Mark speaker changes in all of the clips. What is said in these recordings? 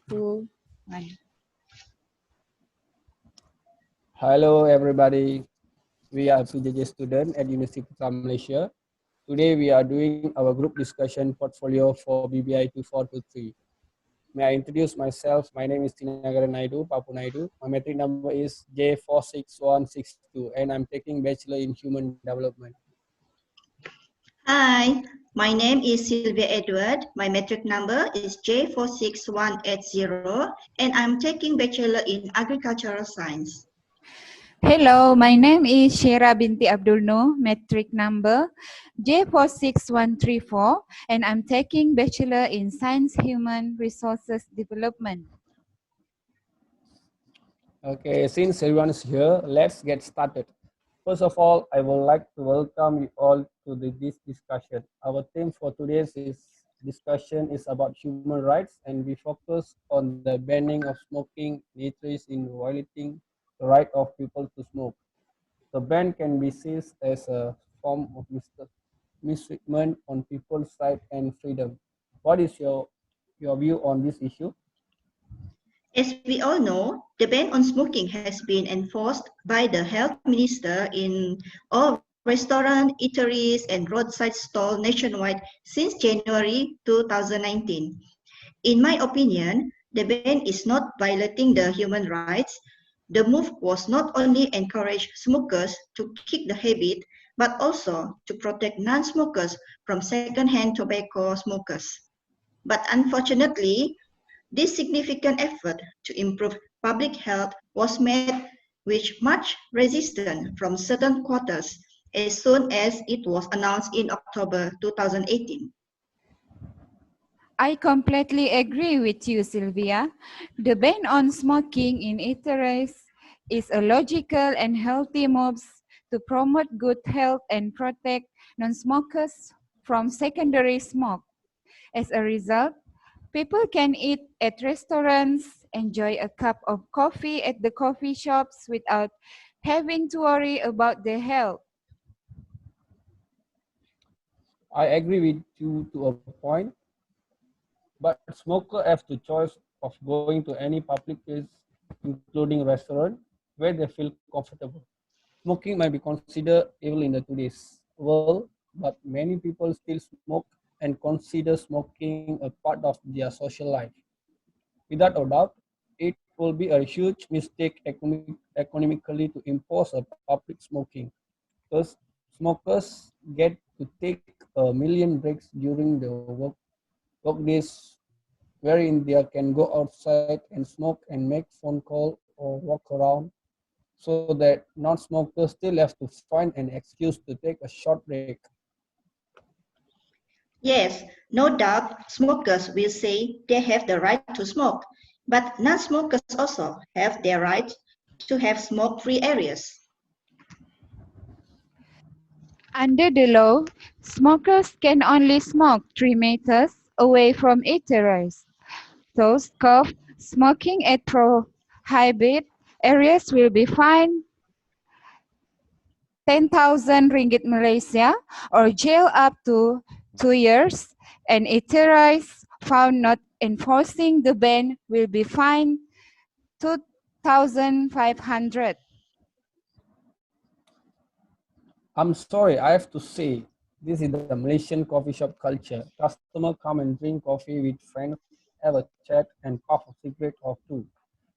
Speaker 1: 2, 1.
Speaker 2: Hello everybody, we are PJJ student at University of Malaysia. Today we are doing our group discussion portfolio for BBI 2423. May I introduce myself? My name is Thinagaran Naidu, Papunaidu. My metric number is J46162 and I'm taking Bachelor in Human Development.
Speaker 3: Hi, my name is Silvia Edward. My metric number is J46180 and I'm taking Bachelor in Agricultural Science.
Speaker 1: Hello, my name is Sheira binti Abdul, metric number J46134, and I'm taking Bachelor in Science Human Resources Development.
Speaker 2: Okay, since everyone is here, let's get started. First of all, I would like to welcome you all to this discussion. Our theme for today's discussion is about human rights, and we focus on the banning of smoking, nature in violating the right of people to smoke. The ban can be seen as a form of mistreatment on people's rights and freedom. What is your view on this issue?
Speaker 3: As we all know, the ban on smoking has been enforced by the health minister in all restaurants, eateries, and roadside stalls nationwide since January 2019. In my opinion, the ban is not violating the human rights. The move was not only encourage smokers to kick the habit, but also to protect non-smokers from second-hand tobacco smokers. But unfortunately, this significant effort to improve public health was met with much resistance from certain quarters as soon as it was announced in October 2018.
Speaker 1: I completely agree with you, Silvia. The ban on smoking in eateries is a logical and healthy move to promote good health and protect non-smokers from secondary smoke. As a result, people can eat at restaurants, enjoy a cup of coffee at the coffee shops without having to worry about their health.
Speaker 2: I agree with you to a point, but smokers have the choice of going to any public place, including restaurant, where they feel comfortable. Smoking might be considered evil in the today's world, but many people still smoke and consider smoking a part of their social life. Without a doubt, it will be a huge mistake economically to impose a public smoking, because smokers get to take a million breaks during the workdays wherein they can go outside and smoke and make phone call or walk around, so that non-smokers still have to find an excuse to take a short break.
Speaker 3: Yes, no doubt smokers will say they have the right to smoke, but non-smokers also have their right to have smoke-free areas.
Speaker 1: Under the law, smokers can only smoke 3 meters away from eateries. Those caught smoking at prohibited areas will be fined 10,000 ringgit Malaysia or jail up to 2 years, and eateries found not enforcing the ban will be fined 2,500.
Speaker 2: I'm sorry, I have to say, this is the Malaysian coffee shop culture. Customer come and drink coffee with friends, have a chat, and puff a cigarette or two.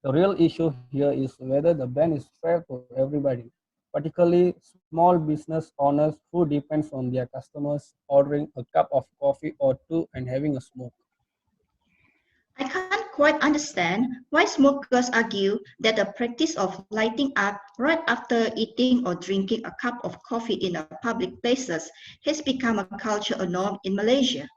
Speaker 2: The real issue here is whether the ban is fair to everybody, particularly small business owners who depends on their customers ordering a cup of coffee or two and having a smoke.
Speaker 3: I can't quite understand why smokers argue that the practice of lighting up right after eating or drinking a cup of coffee in a public places has become a culture or norm in Malaysia.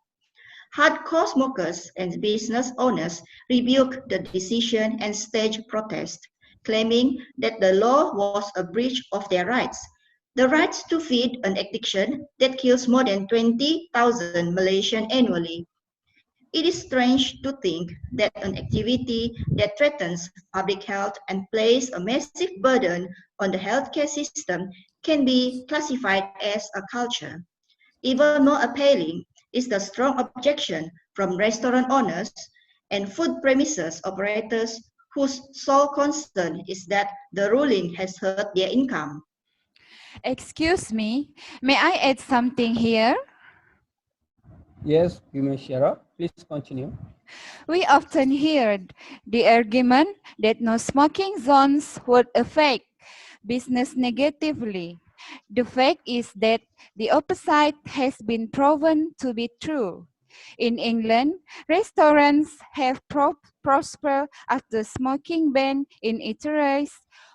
Speaker 3: Hardcore smokers and business owners rebuked the decision and staged protest, claiming that the law was a breach of their rights. The rights to feed an addiction that kills more than 20,000 Malaysians annually. It is strange to think that an activity that threatens public health and places a massive burden on the healthcare system can be classified as a culture. Even more appealing is the strong objection from restaurant owners and food premises operators whose sole concern is that the ruling has hurt their income.
Speaker 1: Excuse me, may I add something here?
Speaker 2: Yes, you may, Sheira. Please continue.
Speaker 1: We often hear the argument that no smoking zones would affect business negatively. The fact is that the opposite has been proven to be true. In England, restaurants have prospered after smoking ban in eateries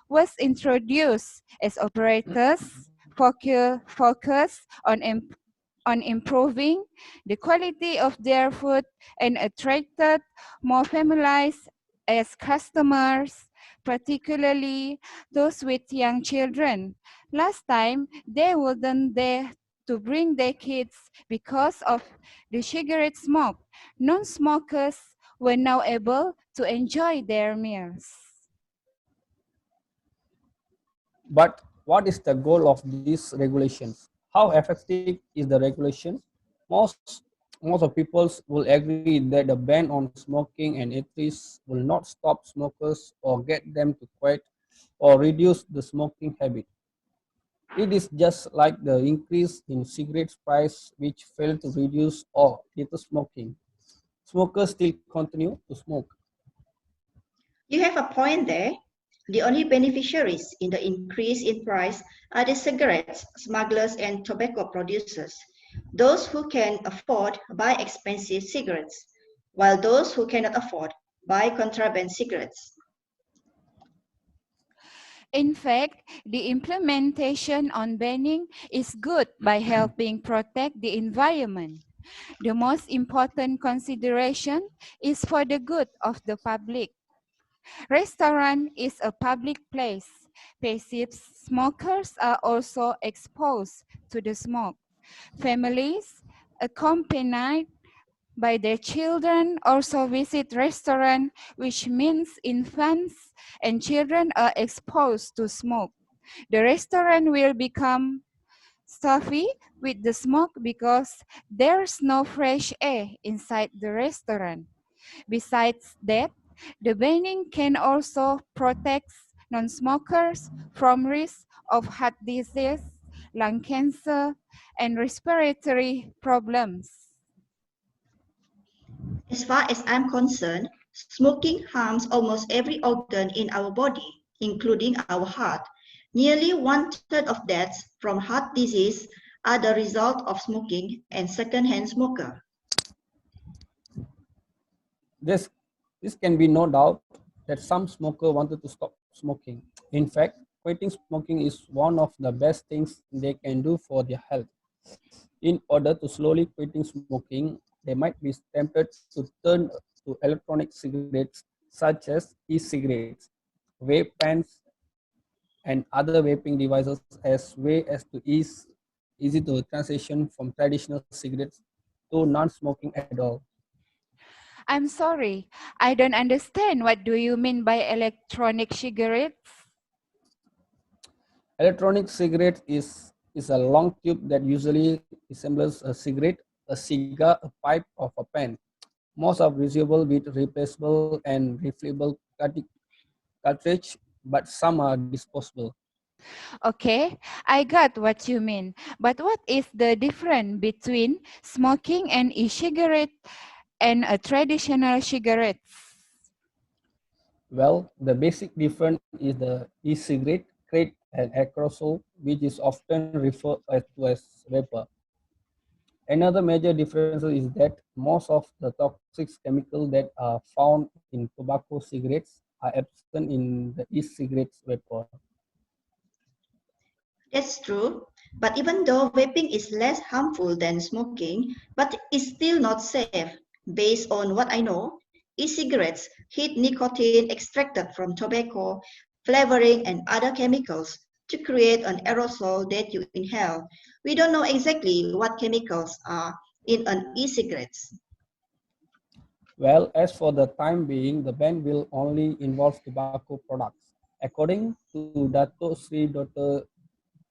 Speaker 1: was introduced as operators focus on improving the quality of their food and attracted more families as customers, particularly those with young children. Last time, they wouldn't dare to bring their kids because of the cigarette smoke. Non-smokers were now able to enjoy their meals.
Speaker 2: But what is the goal of these regulations? How effective is the regulation? Most most of people will agree that the ban on smoking and eateries will not stop smokers or get them to quit or reduce the smoking habit. It is just like the increase in cigarettes price which failed to reduce or deter smoking. Smokers still continue to smoke.
Speaker 3: You have a point there. The only beneficiaries in the increase in price are the cigarettes smugglers and tobacco producers, those who can afford buy expensive cigarettes, while those who cannot afford buy contraband cigarettes.
Speaker 1: In fact, the implementation on banning is good by helping protect the environment. The most important consideration is for the good of the public. Restaurant is a public place. Passive smokers are also exposed to the smoke. Families accompanied by their children also visit restaurant, which means infants and children are exposed to smoke. The restaurant will become stuffy with the smoke because there's no fresh air inside the restaurant. Besides that, the banning can also protect non-smokers from risk of heart disease, lung cancer, and respiratory problems.
Speaker 3: As far as I'm concerned, smoking harms almost every organ in our body, including our heart. Nearly one-third of deaths from heart disease are the result of smoking and second-hand smoker.
Speaker 2: This, this can be no doubt that some smoker wanted to stop smoking. In fact, quitting smoking is one of the best things they can do for their health. In order to slowly quitting smoking, they might be tempted to turn to electronic cigarettes such as e-cigarettes, vape pens, and other vaping devices as way as to easy to transition from traditional cigarettes to non-smoking at all.
Speaker 1: I'm sorry, I don't understand. What do you mean by electronic cigarettes?
Speaker 2: Electronic cigarette is a long tube that usually resembles a cigarette, a cigar, a pipe, of a pen. Most are reusable with replaceable and refillable cartridge, but some are disposable.
Speaker 1: Okay, I got what you mean. But what is the difference between smoking and e-cigarette and a traditional cigarette?
Speaker 2: Well, the basic difference is the e-cigarette create an aerosol, which is often referred to as vapor. Another major difference is that most of the toxic chemicals that are found in tobacco cigarettes are absent in the e-cigarettes vapor.
Speaker 3: That's true, but even though vaping is less harmful than smoking, but it's still not safe. Based on what I know, e-cigarettes heat nicotine extracted from tobacco, flavoring, and other chemicals to create an aerosol that you inhale. We don't know exactly what chemicals are in an e-cigarettes.
Speaker 2: Well, as for the time being, the ban will only involve tobacco products. According to Dato Sri Dr.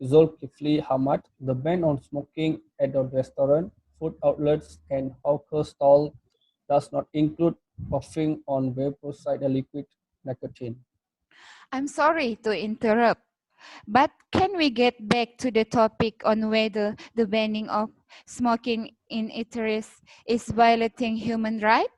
Speaker 2: Zulkifli Hamad, the ban on smoking at a restaurant, food outlets, and hawker stall does not include puffing on vaporized liquid nicotine.
Speaker 1: I'm sorry to interrupt, but can we get back to the topic on whether the banning of smoking in eateries is violating human rights?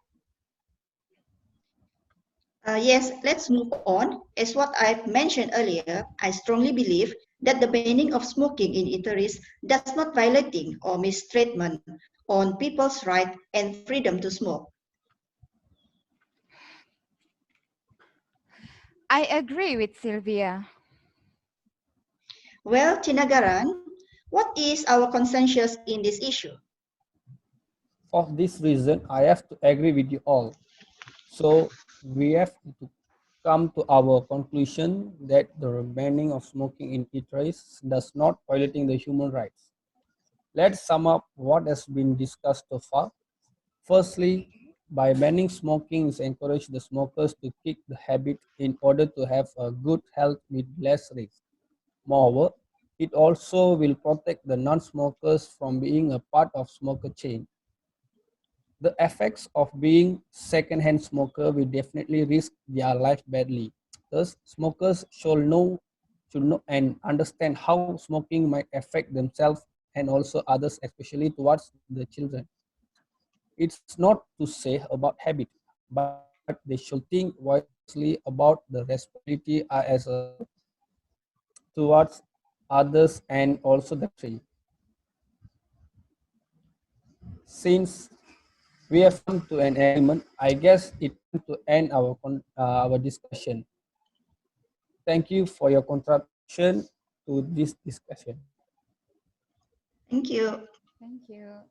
Speaker 3: Yes, let's move on. As what I've mentioned earlier, I strongly believe that the banning of smoking in eateries does not violating or mistreatment on people's right and freedom to smoke.
Speaker 1: I agree with Silvia.
Speaker 3: Well, Thinagaran, what is our consensus in this issue?
Speaker 2: For this reason, I have to agree with you all. So we have to come to our conclusion that the banning of smoking in eateries does not violating the human rights. Let's sum up what has been discussed so far. Firstly, by banning smoking is encourage the smokers to kick the habit in order to have a good health with less risk. Moreover, it also will protect the non-smokers from being a part of smoker chain. The effects of being second-hand smoker will definitely risk their life badly. Thus, smokers should know and understand how smoking might affect themselves and also others, especially towards the children. It's not to say about habit, but they should think wisely about the responsibility as a towards others and also the country. Since we have come to an agreement, I guess it's time to end our discussion. Thank you for your contribution to this discussion.
Speaker 3: Thank you.
Speaker 1: Thank you.